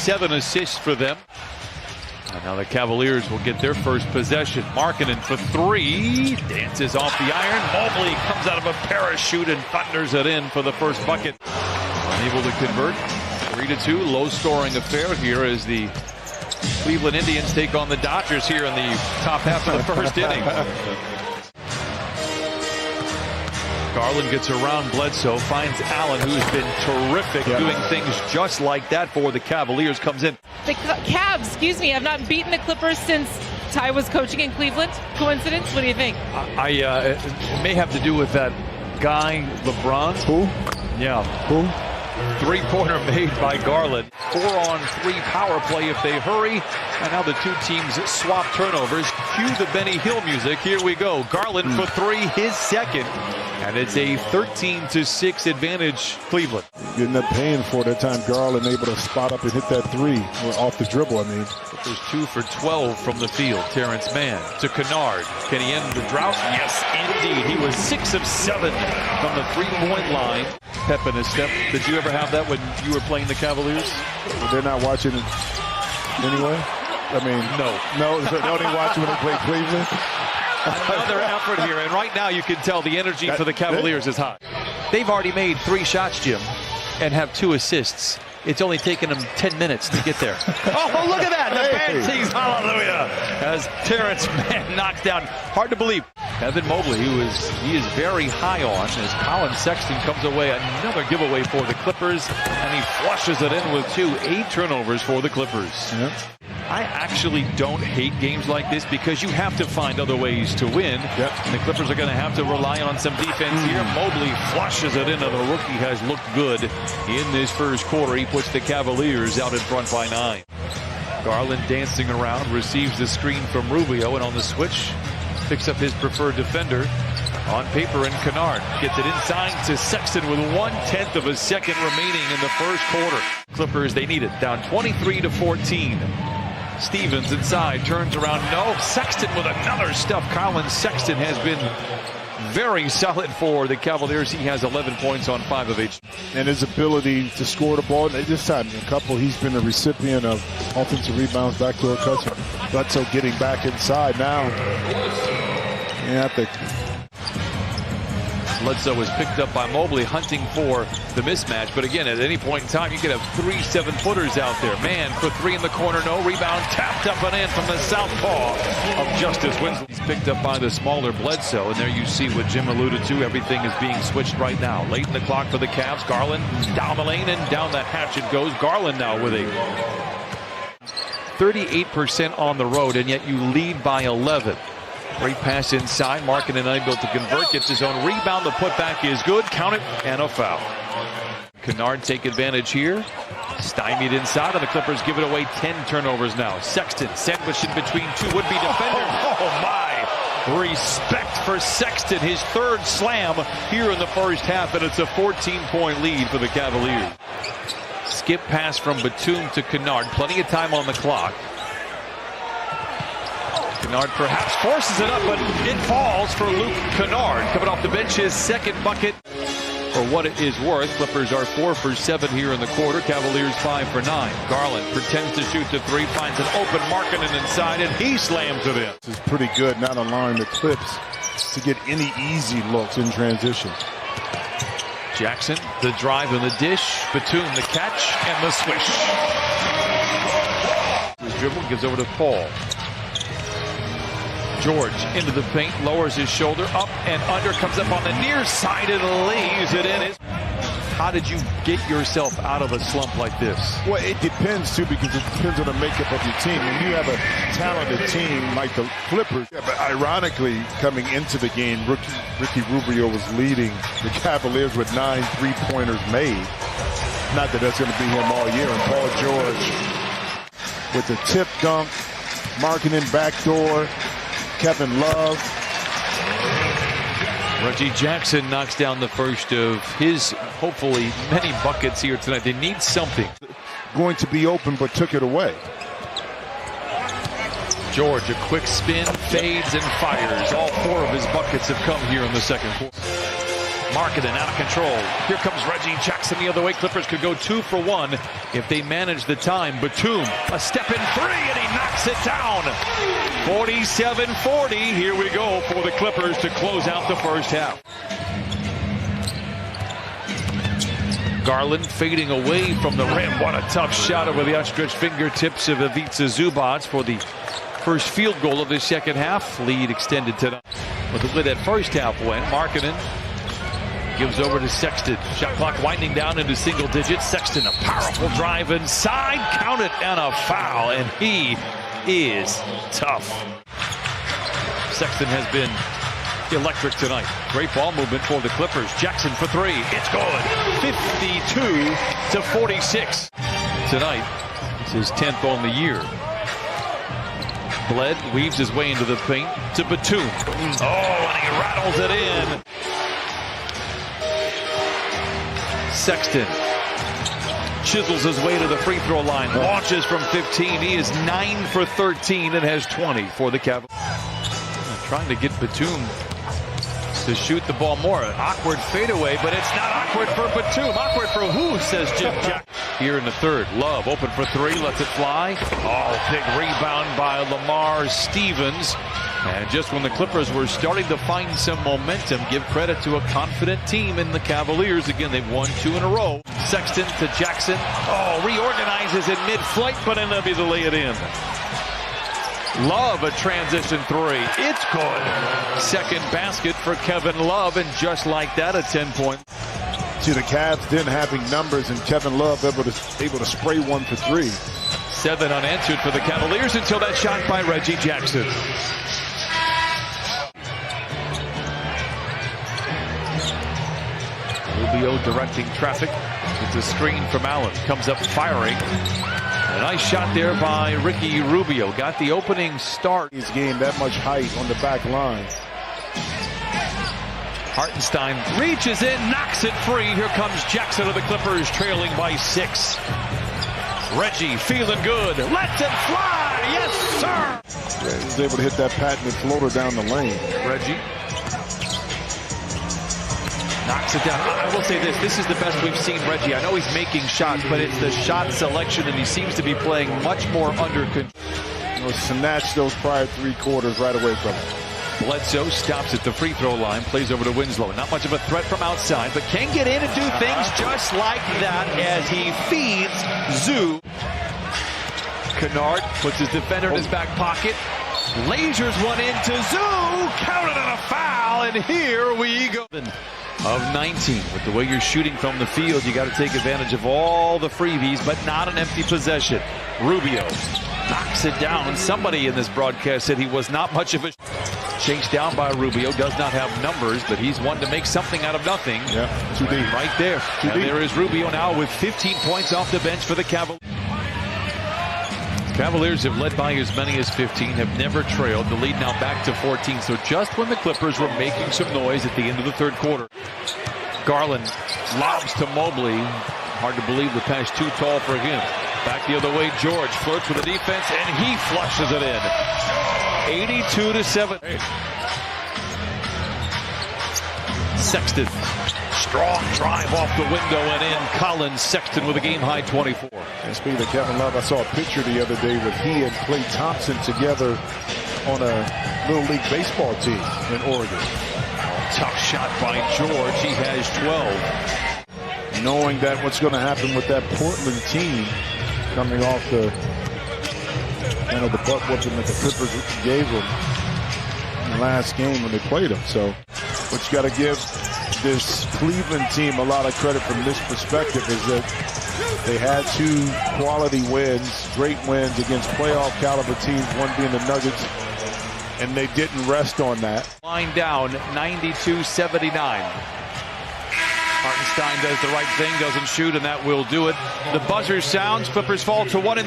7 assists for them. And now the Cavaliers will get their first possession. Markkanen for 3. Dances off the iron. Mobley comes out of a parachute and thunders it in for the first bucket. Unable to convert. 3-2. Low-scoring affair here as the Cleveland Indians take on the Dodgers here in the top half of the first inning. Garland gets around Bledsoe, finds Allen, who's been terrific doing things just like that for the Cavaliers, comes in. The Cavs, have not beaten the Clippers since Ty was coaching in Cleveland. Coincidence? What do you think? It may have to do with that guy, LeBron. Who? Yeah. Who? Three-pointer made by Garland. 4-on-3 power play if they hurry. And now the two teams swap turnovers. Cue the Benny Hill music. Here we go. Garland for 3, his second. And it's a 13-6 advantage, Cleveland. You end up paying for it that time. Garland able to spot up and hit that 3 off the dribble, I mean. There's 2 for 12 from the field. Terrence Mann to Kennard. Can he end the drought? Yes, indeed. He was 6 of 7 from the 3-point line. Pep in his step. Did you ever have that when you were playing the Cavaliers? Well, they're not watching it anyway? I mean, no, they only watch when they play Cleveland. Another effort here, and right now you can tell the energy for the Cavaliers is high. They've already made 3 shots, Jim, and have 2 assists. It's only taken them 10 minutes to get there. Oh, look at that! The Panties, hallelujah! As Terrence Mann knocks down. Hard to believe. Evan Mobley, he is very high on, as Colin Sexton comes away. Another giveaway for the Clippers, and he flushes it in with 8 turnovers for the Clippers. Yep. I actually don't hate games like this because you have to find other ways to win. And the Clippers are going to have to rely on some defense here. Mobley flushes it in, and the rookie has looked good in this first quarter. He puts the Cavaliers out in front by 9. Garland dancing around, receives the screen from Rubio, and on the switch, picks up his preferred defender on paper, and Kennard gets it inside to Sexton with 1/10 of a second remaining in the first quarter. Clippers, they need it, down 23-14. Stevens inside, turns around, no. Sexton with another stuff. Colin Sexton has been very solid for the Cavaliers. He has 11 points on 5 of 8. And his ability to score the ball, this time, he's been a recipient of offensive rebounds, backdoor cuts. Bledsoe getting back inside now. Yeah, I think Bledsoe was picked up by Mobley, hunting for the mismatch. But again, at any point in time, you could have 3 7-footers out there. Mann for 3 in the corner, no rebound, tapped up and in from the southpaw of Justice Winslow. He's picked up by the smaller Bledsoe, and there you see what Jim alluded to. Everything is being switched right now. Late in the clock for the Cavs. Garland down the lane, and down the hatch it goes. Garland now with a 38% on the road, and yet you lead by 11. Great pass inside. Markkanen unable to convert. Gets his own rebound. The putback is good. Count it, and a foul. Kennard take advantage here. Stymied inside, and the Clippers give it away. 10 turnovers now. Sexton sandwiched in between 2 would-be defenders. Oh, my. Respect for Sexton. His 3rd slam here in the first half, and it's a 14-point lead for the Cavaliers. Skip pass from Batum to Kennard. Plenty of time on the clock. Kennard perhaps forces it up, but it falls for Luke Kennard. Coming off the bench, his 2nd bucket. For what it is worth, Clippers are 4 for 7 here in the quarter. Cavaliers 5 for 9. Garland pretends to shoot the 3, finds an open Markkanen inside, and he slams it in. This is pretty good, not allowing the Clips to get any easy looks in transition. Jackson, the drive and the dish. Batum, the catch, and the swish. His dribble gives over to Paul. George into the paint, lowers his shoulder, up and under, comes up on the near side and lays it in. How did you get yourself out of a slump like this? Well, it depends, too, because it depends on the makeup of your team. When you have a talented team like the Clippers, but ironically, coming into the game, Ricky Rubio was leading the Cavaliers with 9 3-pointers made. Not that that's going to be him all year. And Paul George with the tip dunk, Markkanen backdoor, Kevin Love. Reggie Jackson knocks down the first of his, hopefully, many buckets here tonight. They need something. Going to be open, but took it away. George, a quick spin, fades, and fires. All 4 of his buckets have come here in the second quarter. Markkanen out of control. Here comes Reggie Jackson the other way. Clippers could go 2 for 1 if they manage the time. Batum, a step in 3, and he knocks it down. 47-40. Here we go for the Clippers to close out the first half. Garland fading away from the rim. What a tough shot over the outstretched fingertips of Ivica Zubac for the first field goal of the second half. Lead extended tonight. With the way that first half went, Markkanen gives over to Sexton. Shot clock winding down into single digits. Sexton, a powerful drive inside. Count it, and a foul. And he is tough. Sexton has been electric tonight. Great ball movement for the Clippers. Jackson for 3. It's good. 52-46. Tonight, it's his 10th on the year. Bled weaves his way into the paint to Batum. Oh, and he rattles it in. Sexton chisels his way to the free throw line. Launches from 15. He is 9 for 13 and has 20 for the Cavaliers. Trying to get Batum to shoot the ball more. An awkward fadeaway, but it's not awkward for Batum. Awkward for who, says Jim Jack. Here in the third, Love open for 3, lets it fly. Oh, big rebound by Lamar Stevens. And just when the Clippers were starting to find some momentum, give credit to a confident team in the Cavaliers. Again, they've won 2 in a row. Sexton to Jackson. Oh, reorganizes in mid-flight, but ended up able to lay it in. Love a transition 3. It's good. Second basket for Kevin Love, and just like that, a 10-point. See, the Cavs didn't having numbers, and Kevin Love able to spray 1 for 3. 7 unanswered for the Cavaliers until that shot by Reggie Jackson. Rubio directing traffic. It's a screen from Allen. Comes up firing. A nice shot there by Ricky Rubio. Got the opening start. He's gained that much height on the back line. Hartenstein reaches in, knocks it free. Here comes Jackson of the Clippers, trailing by 6. Reggie feeling good. Lets it fly. Yes, sir. Yeah, he was able to hit that patented floater down the lane. Reggie knocks it down. I will say this is the best we've seen Reggie. I know he's making shots, but it's the shot selection, and he seems to be playing much more under control. You know, snatch those prior 3 quarters right away from him. Bledsoe stops at the free throw line, plays over to Winslow. Not much of a threat from outside, but can get in and do things just like that as he feeds Zoo. Kennard puts his defender in his back pocket. Lasers one into Zoo. Counted on a foul, and here we go. Of 19. With the way you're shooting from the field, you got to take advantage of all the freebies, but not an empty possession. Rubio knocks it down. Somebody in this broadcast said he was not much of a chased down by Rubio. Does not have numbers, but he's one to make something out of nothing. Yeah, too deep. Right there. And there is Rubio now with 15 points off the bench for the Cavaliers. Cavaliers have led by as many as 15, have never trailed. The lead now back to 14. So just when the Clippers were making some noise at the end of the third quarter. Garland lobs to Mobley. Hard to believe the pass too tall for him. Back the other way, George flirts with the defense, and he flushes it in. 82-7. Sexton. Strong drive off the window and in. Collins. Sexton with a game-high 24. And speaking of Kevin Love, I saw a picture the other day with he and Klay Thompson together on a Little League baseball team in Oregon. Tough shot by George. He has 12. Knowing that what's going to happen with that Portland team coming off the butt whooping that the Clippers gave them in the last game when they played them. So what you got to give this Cleveland team a lot of credit from this perspective is that they had 2 quality wins, great wins against playoff caliber teams, one being the Nuggets, and they didn't rest on that. Line down, 92-79. Hartenstein does the right thing, doesn't shoot, and that will do it. The buzzer sounds. Clippers fall to 1.